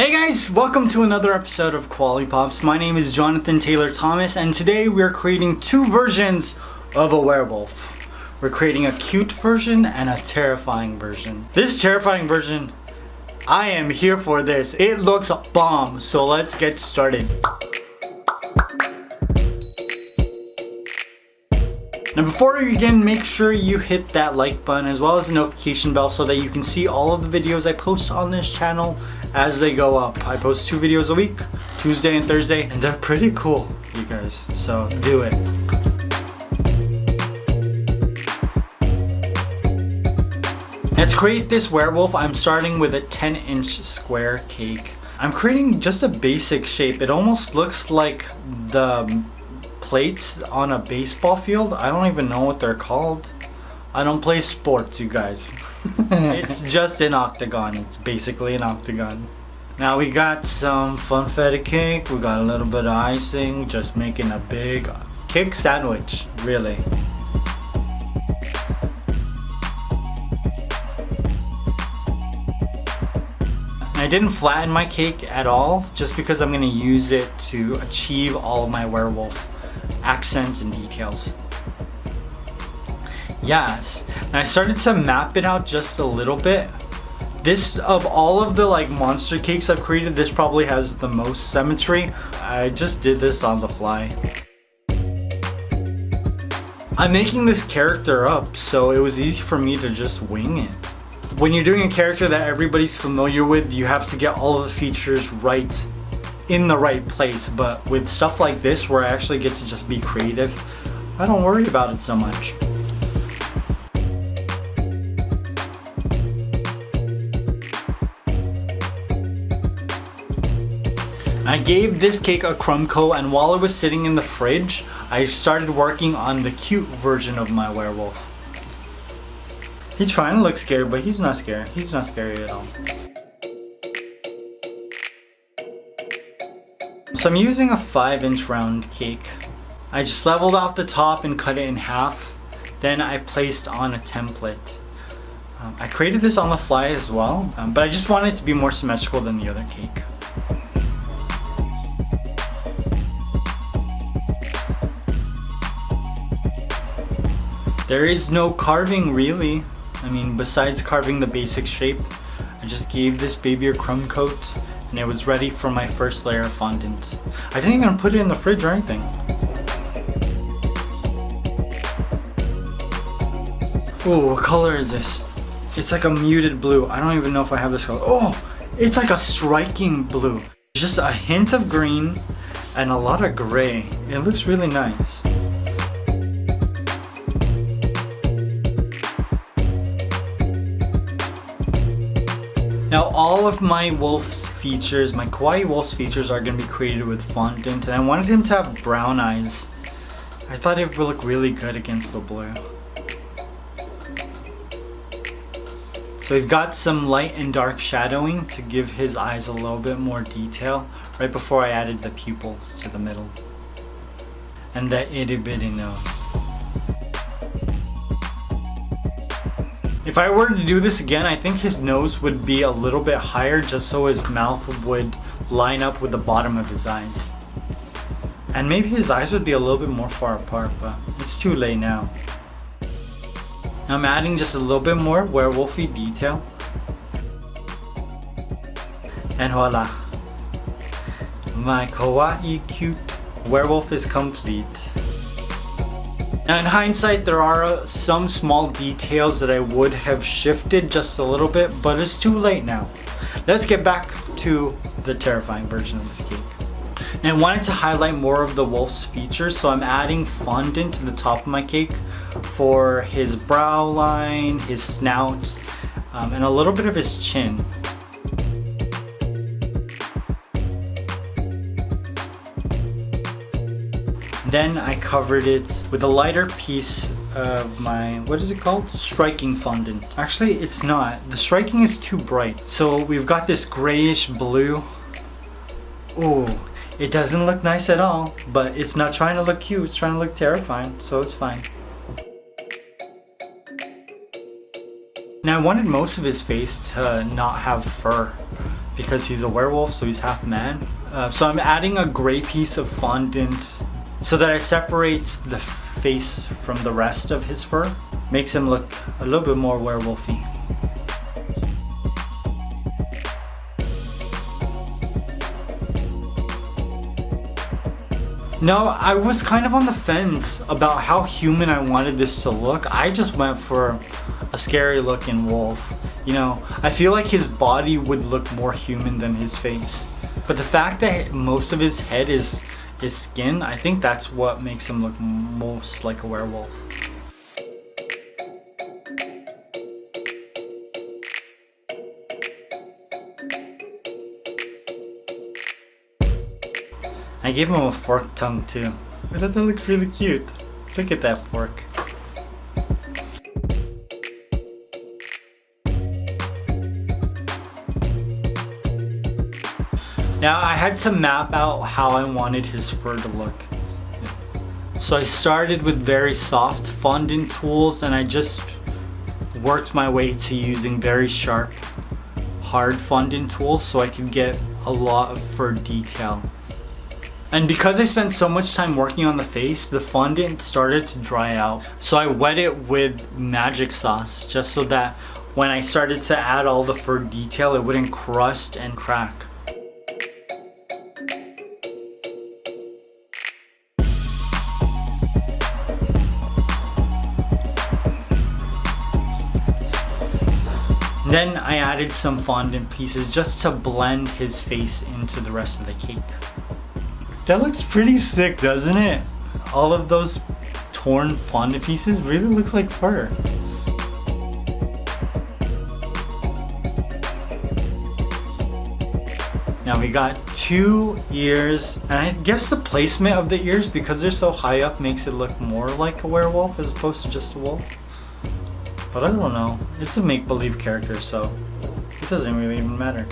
Hey guys, welcome to another episode of Koalipops. My name is Jonathan Taylor Thomas, and today we're creating two versions of a werewolf. We're creating a cute version and a terrifying version. This terrifying version, I am here for this. It looks bomb, so let's get started. Now before we begin, make sure you hit that like button as well as the notification bell so that you can see all of the videos I post on this channel as they go up. I post 2 videos a week, Tuesday and Thursday, and they're pretty cool, you guys, so do it. Now to create this werewolf, I'm starting with a 10-inch square cake. I'm creating just a basic shape. It almost looks like the plates on a baseball field. I don't even know what they're called. I don't play sports, you guys. It's just an octagon. It's basically an octagon. Now we got some funfetti cake. We got a little bit of icing. Just making a big cake sandwich, really. I didn't flatten my cake at all, just because I'm going to use it to achieve all of my werewolf accents and details. Yes, and I started to map it out just a little bit. This, of all of the monster cakes I've created, this probably has the most symmetry. I just did this on the fly. I'm making this character up, so it was easy for me to just wing it. When you're doing a character that everybody's familiar with, you have to get all of the features right in the right place. But with stuff like this, where I actually get to just be creative, I don't worry about it so much. I gave this cake a crumb coat, and while it was sitting in the fridge, I started working on the cute version of my werewolf. He's trying to look scary, but he's not scary. He's not scary at all. So I'm using a 5-inch round cake. I just leveled out the top and cut it in half. Then I placed on a template. I created this on the fly as well, but I just wanted it to be more symmetrical than the other cake. There is no carving really. I mean, besides carving the basic shape, I just gave this baby a crumb coat and it was ready for my first layer of fondant. I didn't even put it in the fridge or anything. Ooh, what color is this? It's like a muted blue. I don't even know if I have this color. Oh, it's like a striking blue. Just a hint of green and a lot of gray. It looks really nice. Now all of my wolf's features, my kawaii wolf's features, are going to be created with fondant, and I wanted him to have brown eyes. I thought it would look really good against the blue. So we've got some light and dark shadowing to give his eyes a little bit more detail right before I added the pupils to the middle. And that itty bitty nose. If I were to do this again, I think his nose would be a little bit higher just so his mouth would line up with the bottom of his eyes. And maybe his eyes would be a little bit more far apart, but it's too late now. Now I'm adding just a little bit more werewolfy detail. And voila! My kawaii cute werewolf is complete. Now in hindsight, there are some small details that I would have shifted just a little bit, but it's too late now. Let's get back to the terrifying version of this cake. Now I wanted to highlight more of the wolf's features, so I'm adding fondant to the top of my cake for his brow line, his snout, and a little bit of his chin. Then I covered it with a lighter piece of my, what is it called? Striking fondant. Actually, it's not. The striking is too bright. So we've got this grayish blue. Ooh, it doesn't look nice at all, but it's not trying to look cute. It's trying to look terrifying, so it's fine. Now I wanted most of his face to not have fur, because he's a werewolf, so he's half man. So I'm adding a gray piece of fondant so that it separates the face from the rest of his fur. Makes him look a little bit more werewolfy. No, I was kind of on the fence about how human I wanted this to look. I just went for a scary looking wolf. You know, I feel like his body would look more human than his face. But the fact that most of his head is skin, I think that's what makes him look most like a werewolf. I gave him a forked tongue too. I thought that looked really cute. Look at that fork. Now I had to map out how I wanted his fur to look. So I started with very soft fondant tools and I just worked my way to using very sharp, hard fondant tools so I could get a lot of fur detail. And because I spent so much time working on the face, the fondant started to dry out. So I wet it with magic sauce just so that when I started to add all the fur detail, it wouldn't crust and crack. Then I added some fondant pieces just to blend his face into the rest of the cake. That looks pretty sick, doesn't it? All of those torn fondant pieces really looks like fur. Now we got 2 ears, and I guess the placement of the ears, because they're so high up, makes it look more like a werewolf as opposed to just a wolf. But I don't know. It's a make-believe character, so it doesn't really even matter.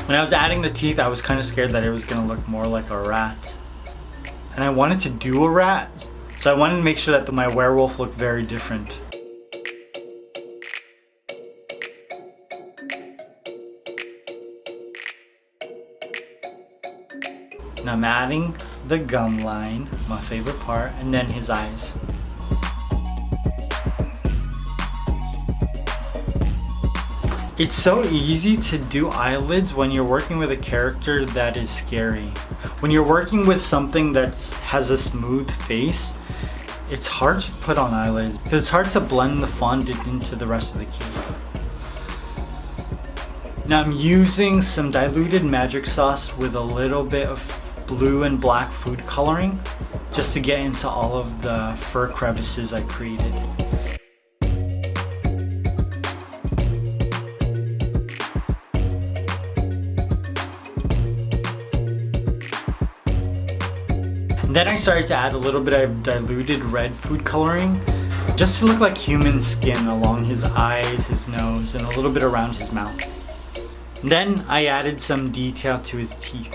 When I was adding the teeth, I was kind of scared that it was going to look more like a rat. And I wanted to do a rat, so I wanted to make sure that my werewolf looked very different. And I'm adding the gum line, my favorite part, and then his eyes. It's so easy to do eyelids when you're working with a character that is scary. When you're working with something that has a smooth face, it's hard to put on eyelids because it's hard to blend the fondant into the rest of the cake. Now I'm using some diluted magic sauce with a little bit of blue and black food coloring just to get into all of the fur crevices I created. Then I started to add a little bit of diluted red food coloring just to look like human skin along his eyes, his nose, and a little bit around his mouth. Then I added some detail to his teeth.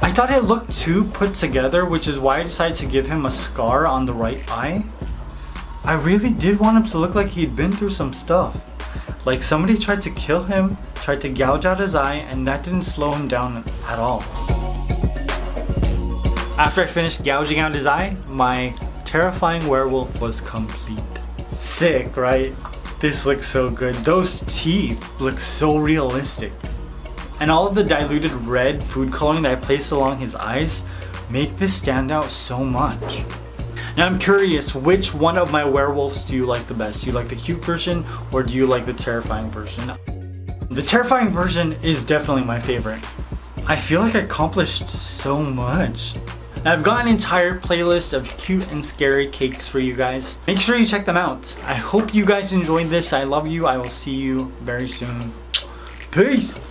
I thought it looked too put together, which is why I decided to give him a scar on the right eye. I really did want him to look like he'd been through some stuff. Like somebody tried to kill him, tried to gouge out his eye, and that didn't slow him down at all. After I finished gouging out his eye, my terrifying werewolf was complete. Sick, right? This looks so good. Those teeth look so realistic. And all of the diluted red food coloring that I placed along his eyes make this stand out so much. Now I'm curious, which one of my werewolves do you like the best? Do you like the cute version or do you like the terrifying version? The terrifying version is definitely my favorite. I feel like I accomplished so much. Now I've got an entire playlist of cute and scary cakes for you guys. Make sure you check them out. I hope you guys enjoyed this. I love you. I will see you very soon. Peace!